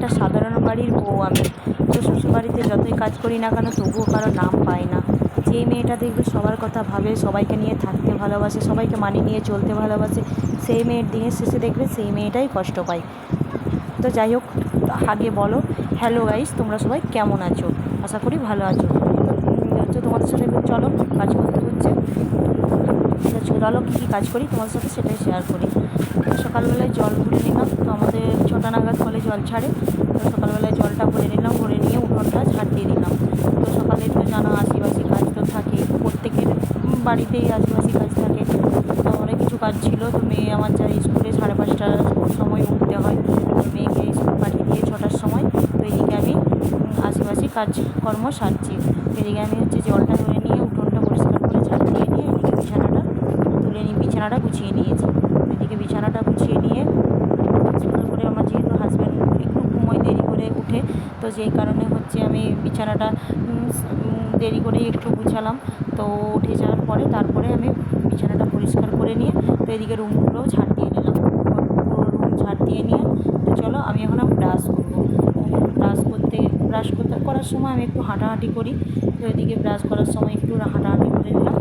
একটা সাধারণ বাড়ির বউ আমি। তো শ্বশুরবাড়িতে যতই কাজ করি না কেন তবুও কারো নাম পাই না। যেই মেয়েটা দেখবে সবার কথা ভাবে, সবাইকে নিয়ে থাকতে ভালোবাসে, সবাইকে মানিয়ে নিয়ে চলতে ভালোবাসে, সেই মেয়ের দিনের শেষে দেখবে সেই মেয়েটাই কষ্ট পায়। তো যাই হোক, আগে বলো হ্যালো গাইস, তোমরা সবাই কেমন আছো? আশা করি ভালো আছো। তো তোমাদের সাথে চলো কাজ করতে হচ্ছে। চলো কী কী কাজ করি তোমাদের সাথে সেটাই শেয়ার করি। তো সকালবেলায় জল ভরে নিলাম, তো আমাদের 6টা নাগাদ কলে জল ছাড়ে। তো সকালবেলায় জলটা ভরে নিলাম, ভরে নিয়ে উঠোনটা ঝাড় দিয়ে দিলাম। তো সকালে তো জানা আদিবাসী কাজ তো থাকে, প্রত্যেকের বাড়িতেই আদিবাসী কাজ থাকে। তো অনেক কিছু কাজ ছিল। তো মেয়ে আমার যায় স্কুলে 5:30টার সময় উঠতে হয়। তো মেয়েকে স্কুল পাঠিয়ে দিয়ে 6টার সময়। তো এদিকে আমি আদিবাসী কাজকর্ম সারছি। এদিকে আমি হচ্ছে জলটা ধরে নিয়ে উঠোনটা পরিষ্কার করে ঝাড় দিয়ে নিয়ে এদিকে বিছানাটা গুছিয়ে নিয়েছি। এদিকে বিছানাটা গুছিয়ে নিয়ে তারপরে আমার যেহেতু হাজব্যান্ড একটু ঘুমোয় দেরি করে উঠে, তো যেই কারণে হচ্ছে আমি বিছানাটা দেরি করেই একটু গুছালাম। তো উঠে যাওয়ার পরে তারপরে আমি বিছানাটা পরিষ্কার করে নিয়ে তো এদিকে রুমগুলোও ঝাড় দিয়ে নিলাম। পুরো রুম ঝাড় দিয়ে নিয়ে তো চলো আমি এখন ব্রাশ করবো। ব্রাশ করতে করার সময় আমি একটু হাঁটাহাঁটি করি। তো এদিকে ব্রাশ করার সময় একটু হাঁটাহাঁটি করে নিলাম।